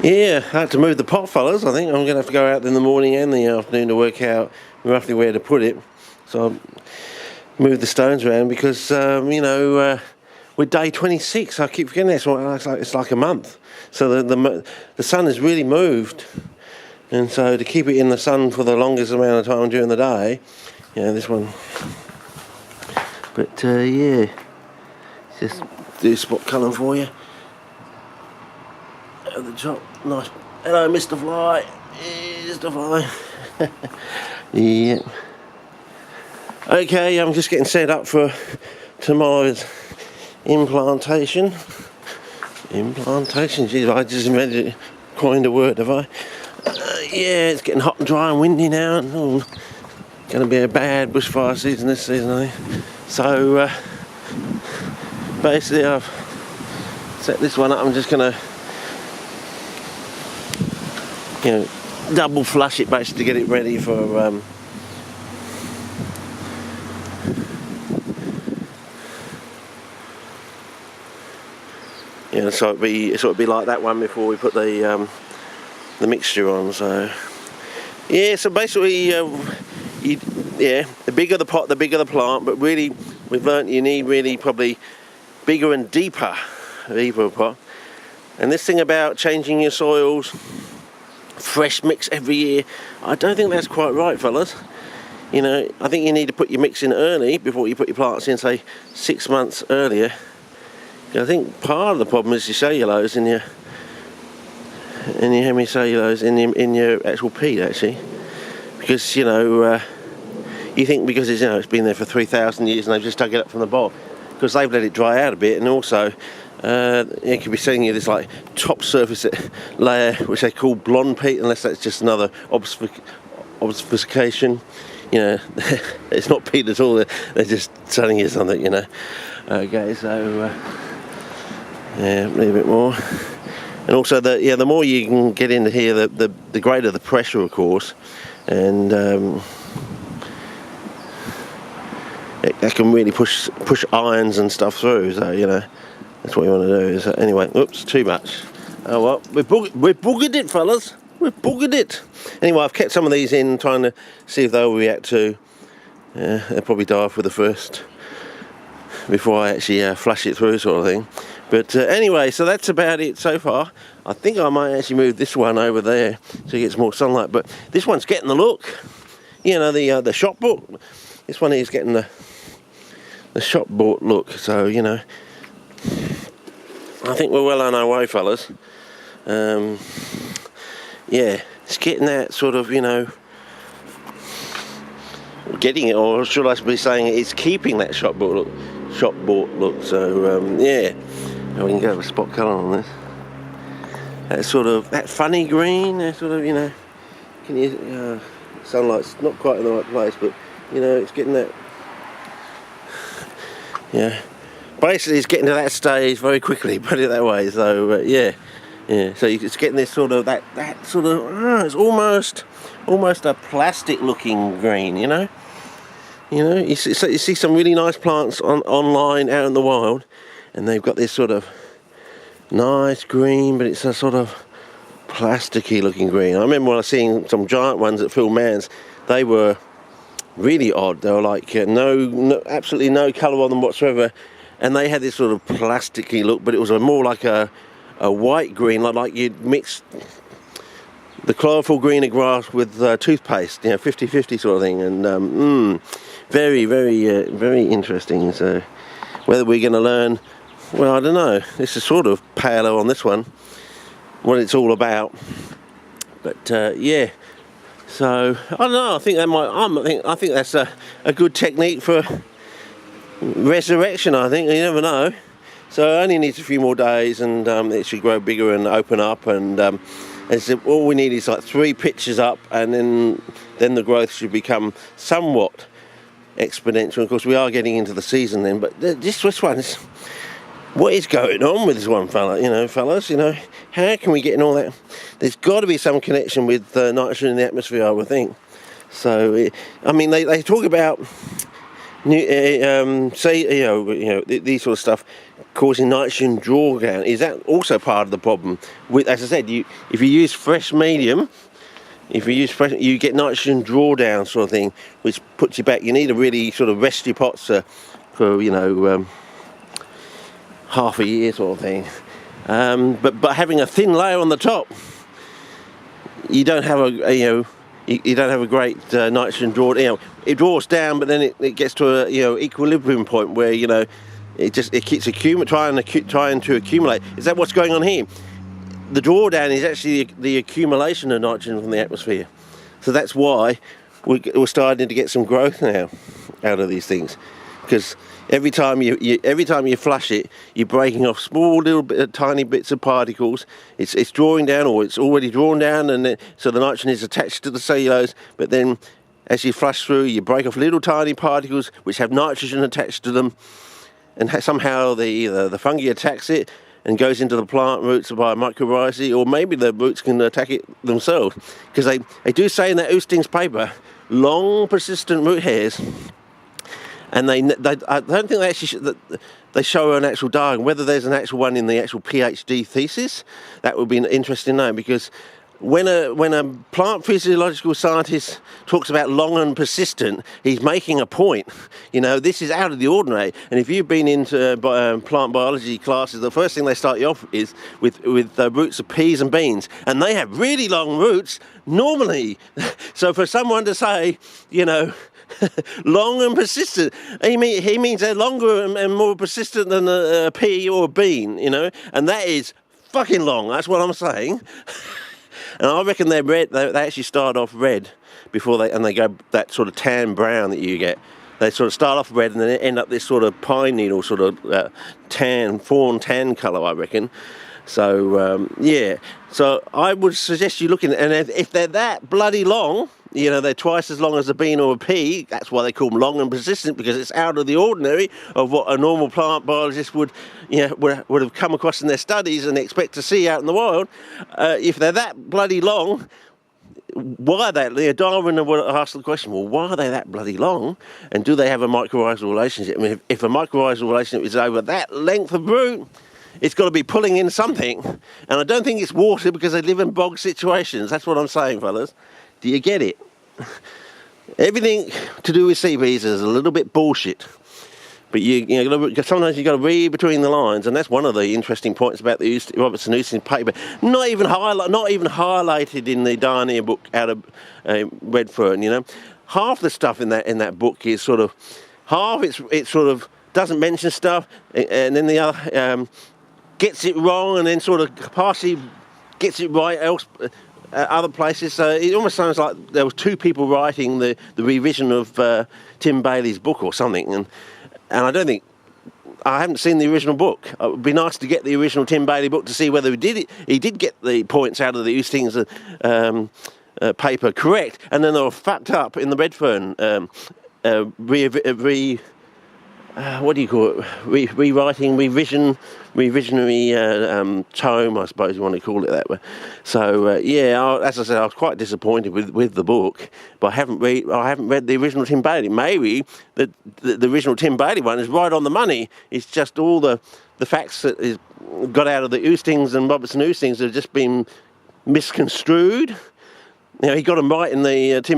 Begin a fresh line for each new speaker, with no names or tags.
Yeah, I had to move the pot, fellas. I think I'm going to have to go out in the morning and the afternoon to work out roughly where to put it. So I moved the stones around because, we're day 26. I keep forgetting this. It's like a month. So the sun has really moved. And so to keep it in the sun for the longest amount of time during the day, this one. But, just do spot colour for you. At the top, nice. Hello, Mr. Fly. Here's the fly. Yeah. Okay, I'm just getting set up for tomorrow's implantation. Implantation, geez, I just invented coined a word, have I? Yeah, it's getting hot and dry and windy now. Going to be a bad bushfire season this season, I think. So, basically, I've set this one up. I'm just going to double flush it basically to get it ready for so it'd be like that one before we put the mixture on. So so basically the bigger the pot, the bigger the plant, but really we've learnt you need really probably bigger and deeper pot. And this thing about changing your soils, fresh mix every year, I don't think that's quite right, fellas. I think you need to put your mix in early before you put your plants in, say 6 months earlier. I think part of the problem is your cellulose in your hemicellulose in your actual peat, actually, because you think because it's been there for 3,000 years and they've just dug it up from the bog, because they've let it dry out a bit, and also it could be sending you this like top surface layer which they call blonde peat, unless that's just another obfuscation. It's not peat at all, they're just telling you something. Okay, so a little bit more, and also the more you can get into here, the greater the pressure, of course, and it can really push ions and stuff through. So that's what you want to do. So anyway, oops, too much. Oh well, we've boogered it, fellas. We've boogered it. Anyway, I've kept some of these in, trying to see if they'll react to. They'll probably die off with the first before I actually flush it through, sort of thing. But anyway, so that's about it so far. I think I might actually move this one over there so it gets more sunlight. But this one's getting the look. The shop book. This one is getting the shop bought look. So I think we're well on our way, fellas. It's getting that sort of, getting it, or should I be saying it's keeping that shop bought look. So we can go with spot colour on this. That sort of, that funny green, that sort of, can you, sunlight's not quite in the right place, but it's getting that. Basically it's getting to that stage very quickly, put it that way. So so it's getting this sort of that sort of it's almost a plastic looking green. You see some really nice plants online out in the wild, and they've got this sort of nice green, but it's a sort of plasticky looking green. I remember when I was seeing some giant ones at Phil Mann's, they were really odd. They were like absolutely no colour on them whatsoever, and they had this sort of plasticky look, but it was more like a white green, like you'd mix the chlorophyll green of grass with toothpaste, 50-50 sort of thing. And very, very, very interesting. So whether we're going to learn, well, I don't know. This is sort of parallel on this one, what it's all about. But so I don't know. I think I think that's a good technique for resurrection. I think you never know. So it only needs a few more days, and it should grow bigger and open up. And all we need is like 3 pitches up, and then the growth should become somewhat exponential. Of course, we are getting into the season then. But this one is, what is going on with this one, fellas? How can we get in all that? There's got to be some connection with nitrogen in the atmosphere, I would think. So, they talk about say these sort of stuff causing nitrogen drawdown. Is that also part of the problem? With, as I said, if you use fresh medium, you get nitrogen drawdown sort of thing, which puts you back. You need to really sort of rest your pots for half a year sort of thing. But having a thin layer on the top, you don't have you don't have a great nitrogen draw. It draws down, but then it gets to a equilibrium point where it keeps trying to accumulate. Is that what's going on here? The drawdown is actually the accumulation of nitrogen from the atmosphere. So that's why we're starting to get some growth now out of these things, because every time you flush it, you're breaking off small tiny bits of particles. It's drawing down, or it's already drawn down, and so the nitrogen is attached to the cellulose. But then, as you flush through, you break off little tiny particles which have nitrogen attached to them, and somehow the fungi attacks it and goes into the plant roots by mycorrhizae, or maybe the roots can attack it themselves, because they do say in that Oosting's paper, long persistent root hairs. And I don't think they show an actual diagram. Whether there's an actual one in the actual PhD thesis, that would be interesting to know, because when a plant physiological scientist talks about long and persistent, he's making a point. This is out of the ordinary. And if you've been into plant biology classes, the first thing they start you off is with the roots of peas and beans, and they have really long roots normally. So for someone to say, long and persistent, he means they're longer and more persistent than a pea or a bean, and that is fucking long. That's what I'm saying. And I reckon they're red. They actually start off red before they go that sort of tan brown that you get. They sort of start off red and then end up this sort of pine needle sort of fawn tan colour, I reckon. So yeah. So I would suggest you look in, and if they're that bloody long, they're twice as long as a bean or a pea. That's why they call them long and persistent, because it's out of the ordinary of what a normal plant biologist would have come across in their studies and expect to see out in the wild. If they're that bloody long, why are they? Darwin would ask the question, well, why are they that bloody long? And do they have a mycorrhizal relationship? I mean, if a mycorrhizal relationship is over that length of root, it's got to be pulling in something. And I don't think it's water, because they live in bog situations. That's what I'm saying, fellas. Do you get it? Everything to do with sea bees is a little bit bullshit. But sometimes you've got to read between the lines, and that's one of the interesting points about the Robertson Oosting paper. Not even highlighted in the Dioneer book out of Redfern. Half the stuff in that book is sort of half. It sort of doesn't mention stuff, and then the other gets it wrong, and then sort of partially gets it right other places. So it almost sounds like there was two people writing the revision of Tim Bailey's book or something, and I haven't seen the original book. It would be nice to get the original Tim Bailey book to see whether he did get the points out of the Oosting's paper correct, and then they were fucked up in the Redfern revisionary tome, I suppose you want to call it that way. So as I said, I was quite disappointed with the book, but I haven't read the original Tim Bailey. Maybe the original Tim Bailey one is right on the money. It's just all the facts that is got out of the Oostings and Robertson Oostings have just been misconstrued. He got them right in the Tim